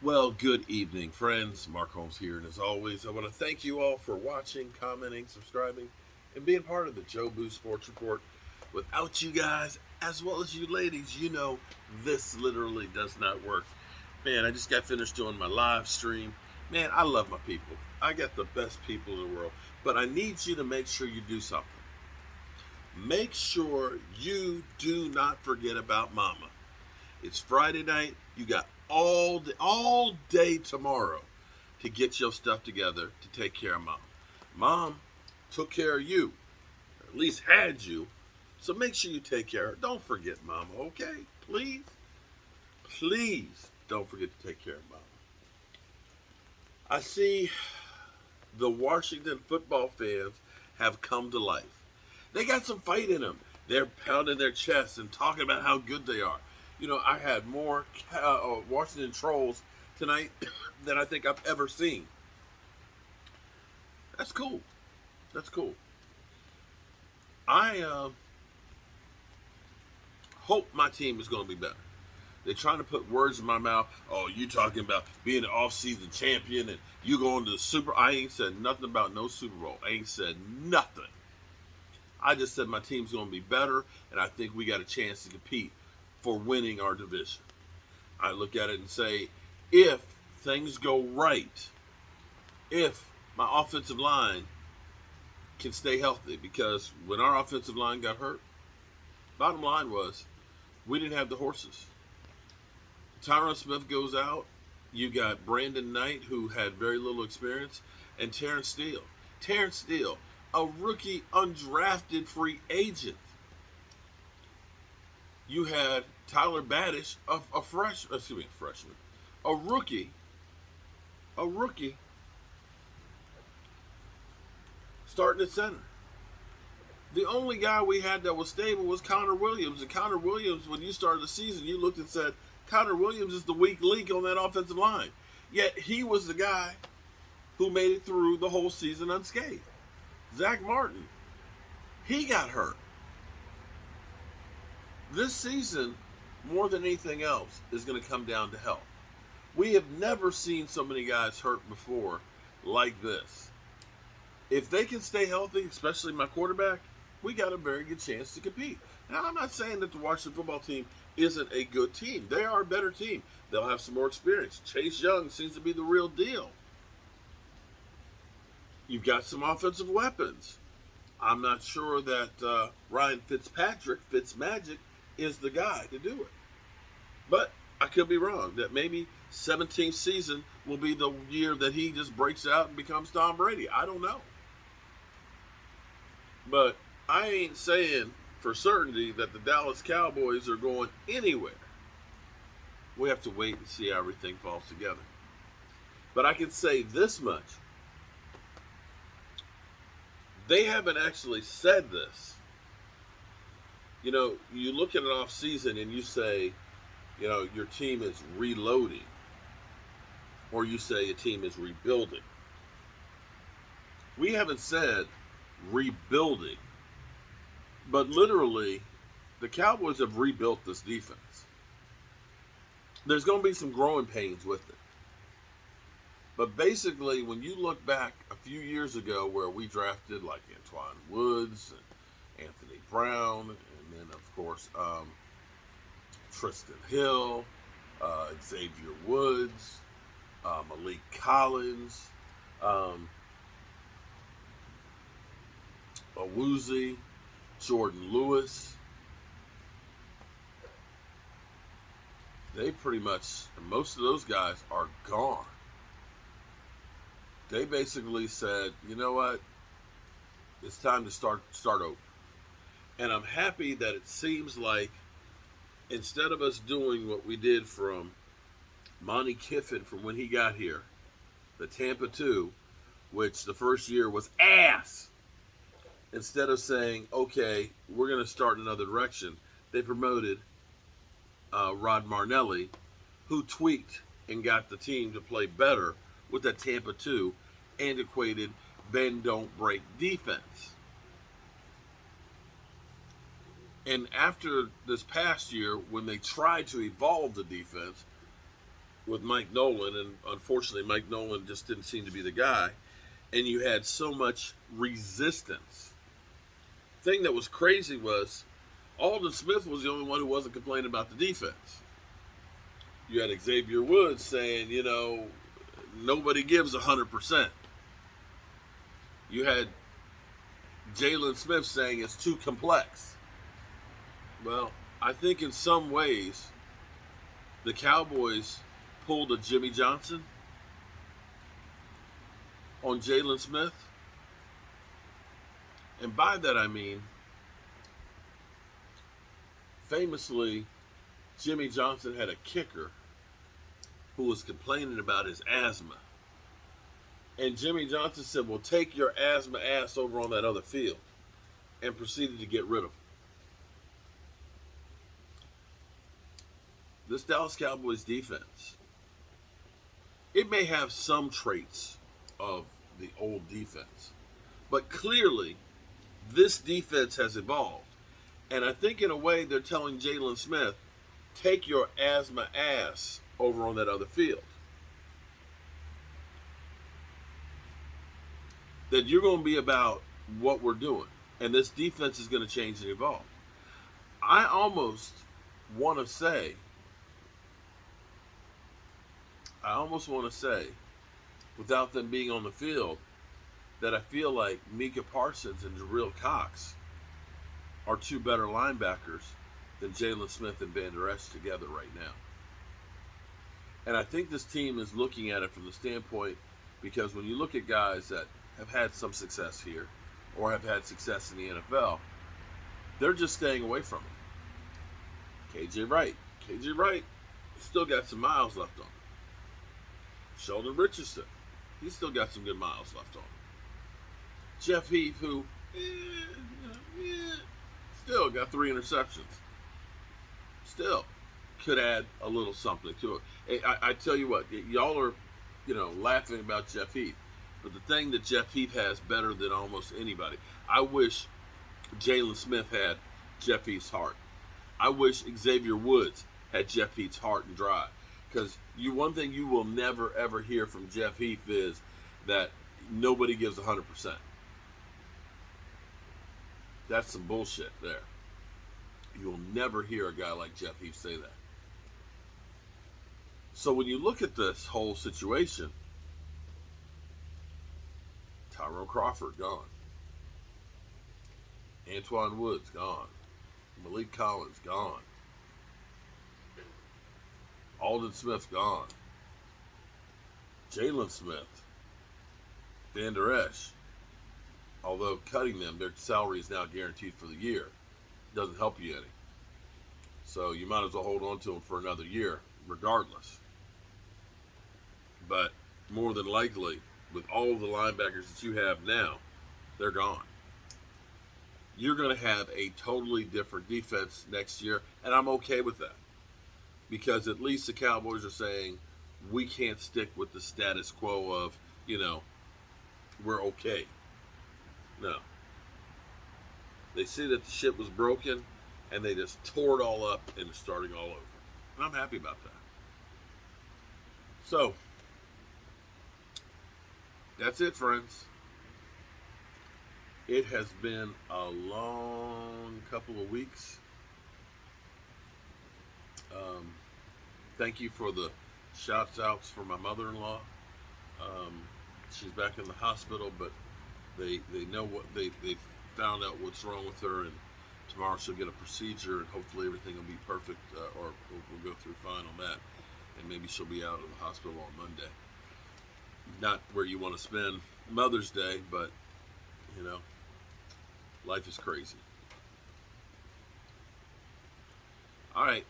Well, good evening, friends. Mark Holmes here, and as always, I want to thank you all for watching, commenting, subscribing, and being part of the Joe Boo Sports Report. Without you guys, as well as you ladies, this literally does not work. Man, I just got finished doing my live stream. Man, I love my people. I got the best people in the world, but I need you to make sure you do something. Make sure you do not forget about Mama. It's Friday night. You got all day tomorrow to get your stuff together to take care of Mom. Mom took care of you, or at least had you. So make sure you take care of her. Don't forget Mama, okay? Please, please don't forget to take care of Mama. I see the Washington football fans have come to life. They got some fight in them. They're pounding their chests and talking about how good they are. I had more Washington trolls tonight than I think I've ever seen. That's cool. That's cool. I hope my team is going to be better. They're trying to put words in my mouth. Oh, you talking about being an off-season champion and you going to the Super. I ain't said nothing about no Super Bowl. I ain't said nothing. I just said my team's going to be better, and I think we got a chance to compete for winning our division. I look at it and say, if things go right, if my offensive line can stay healthy, because when our offensive line got hurt, bottom line was we didn't have the horses. Tyron Smith goes out. You got Brandon Knight, who had very little experience, and Terrence Steele. Terrence Steele, a rookie undrafted free agent. You had Tyler Badish, freshman, a rookie, a rookie starting at center. The only guy we had that was stable was Connor Williams. And Connor Williams, when you started the season, you looked and said, Connor Williams is the weak link on that offensive line. Yet he was the guy who made it through the whole season unscathed. Zach Martin, he got hurt. This season, more than anything else, is going to come down to health. We have never seen so many guys hurt before like this. If they can stay healthy, especially my quarterback, we got a very good chance to compete. Now, I'm not saying that the Washington football team isn't a good team. They are a better team. They'll have some more experience. Chase Young seems to be the real deal. You've got some offensive weapons. I'm not sure that Ryan Fitzmagic, is the guy to do it. But I could be wrong. That maybe 17th season will be the year that he just breaks out and becomes Tom Brady. I don't know. But I ain't saying for certainty that the Dallas Cowboys are going anywhere. We have to wait and see how everything falls together. But I can say this much. They haven't actually said this. You look at an off season and you say, your team is reloading, or you say a team is rebuilding. We haven't said rebuilding, but literally, the Cowboys have rebuilt this defense. There's going to be some growing pains with it. But basically, when you look back a few years ago where we drafted like Antoine Woods and Anthony Brown, and then, of course, Tristan Hill, Xavier Woods, Malik Collins, Awuzie, Jordan Lewis. They pretty much, most of those guys are gone. They basically said, you know what? It's time to start over. And I'm happy that it seems like instead of us doing what we did from Monty Kiffin from when he got here, the Tampa 2, which the first year was ass. Instead of saying, okay, we're going to start in another direction, they promoted Rod Marnelli, who tweaked and got the team to play better with that Tampa 2 antiquated bend don't break defense. And after this past year, when they tried to evolve the defense, with Mike Nolan, and unfortunately, Mike Nolan just didn't seem to be the guy, and you had so much resistance. Thing that was crazy was Alden Smith was the only one who wasn't complaining about the defense. You had Xavier Woods saying, nobody gives 100%. You had Jalen Smith saying it's too complex. Well, I think in some ways, the Cowboys pulled a Jimmy Johnson on Jalen Smith. And by that I mean, famously, Jimmy Johnson had a kicker who was complaining about his asthma. And Jimmy Johnson said, well, take your asthma ass over on that other field, and proceeded to get rid of him. This Dallas Cowboys defense, it may have some traits of the old defense, but clearly this defense has evolved. And I think in a way they're telling Jalen Smith, take your asthma ass over on that other field. That you're going to be about what we're doing. And this defense is going to change and evolve. I almost want to say, without them being on the field, that I feel like Micah Parsons and Jabril Cox are two better linebackers than Jalen Smith and Van Der Esch together right now. And I think this team is looking at it from the standpoint, because when you look at guys that have had some success here or have had success in the NFL, they're just staying away from it. KJ Wright still got some miles left on him. Sheldon Richardson, he's still got some good miles left on him. Jeff Heath, who still got 3 interceptions, still could add a little something to it. I tell you what, y'all are, laughing about Jeff Heath, but the thing that Jeff Heath has better than almost anybody, I wish Jalen Smith had Jeff Heath's heart. I wish Xavier Woods had Jeff Heath's heart and drive. Because one thing you will never, ever hear from Jeff Heath is that nobody gives 100%. That's some bullshit there. You'll never hear a guy like Jeff Heath say that. So when you look at this whole situation, Tyrone Crawford gone. Antoine Woods gone. Malik Collins gone. Alden Smith gone. Jalen Smith. Van Der Esch. Although cutting them, their salary is now guaranteed for the year. Doesn't help you any. So you might as well hold on to them for another year, regardless. But more than likely, with all of the linebackers that you have now, they're gone. You're going to have a totally different defense next year, and I'm okay with that. Because at least the Cowboys are saying, we can't stick with the status quo of, we're okay. No. They see that the shit was broken, and they just tore it all up and it's starting all over. And I'm happy about that. So, that's it, friends. It has been a long couple of weeks. Thank you for the shouts outs for my mother-in-law. She's back in the hospital, but they know what they found out what's wrong with her, and tomorrow she'll get a procedure, and hopefully everything will be perfect, or we'll go through fine on that, and maybe she'll be out of the hospital on Monday. Not where you want to spend Mother's Day, but life is crazy. All right.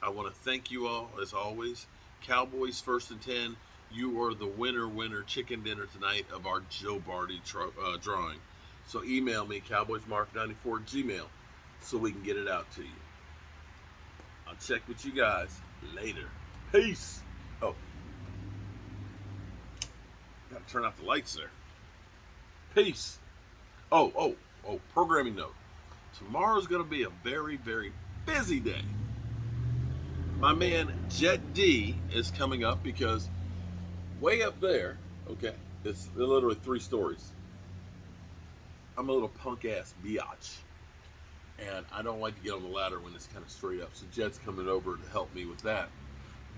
I want to thank you all, as always. Cowboys 1st and 10. You are the winner chicken dinner tonight of our Joe Barty drawing. So email me, cowboysmark94@gmail.com, so we can get it out to you. I'll check with you guys later. Peace. Oh. Gotta turn out the lights there. Peace. Oh, programming note. Tomorrow's going to be a very, very busy day. My man Jet D is coming up because way up there, okay, it's literally 3 stories. I'm a little punk ass biatch, and I don't like to get on the ladder when it's kind of straight up. So Jet's coming over to help me with that.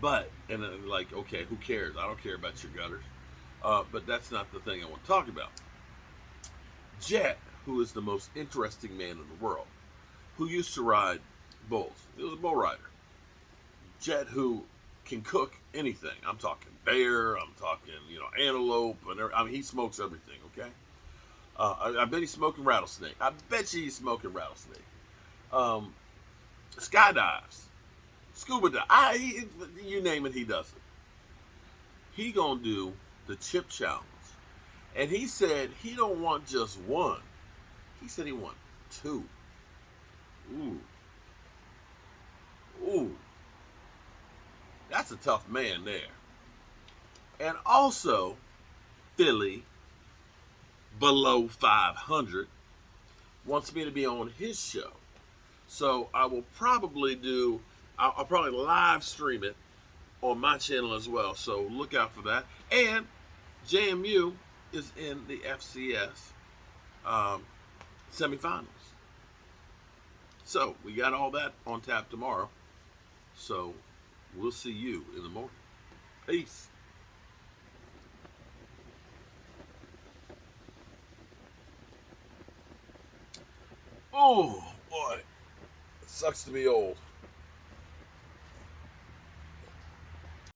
But and like, okay, who cares? I don't care about your gutters. But that's not the thing I want to talk about. Jet, who is the most interesting man in the world, who used to ride bulls. He was a bull rider. Jet, who can cook anything. I'm talking bear. I'm talking, antelope, and I mean, he smokes everything. Okay. I bet he's smoking rattlesnake. I bet you he's smoking rattlesnake. Um, Skydives, scuba dive. You name it, he does it. He gonna do the chip challenge, and he said he don't want just one. He said he want 2. Ooh, ooh, that's a tough man there. And also, Philly below 500 wants me to be on his show. So I will probably I'll probably live stream it on my channel as well. So look out for that. And JMU is in the FCS um, semifinals. So we got all that on tap tomorrow. So we'll see you in the morning. Peace. Oh boy, it sucks to be old.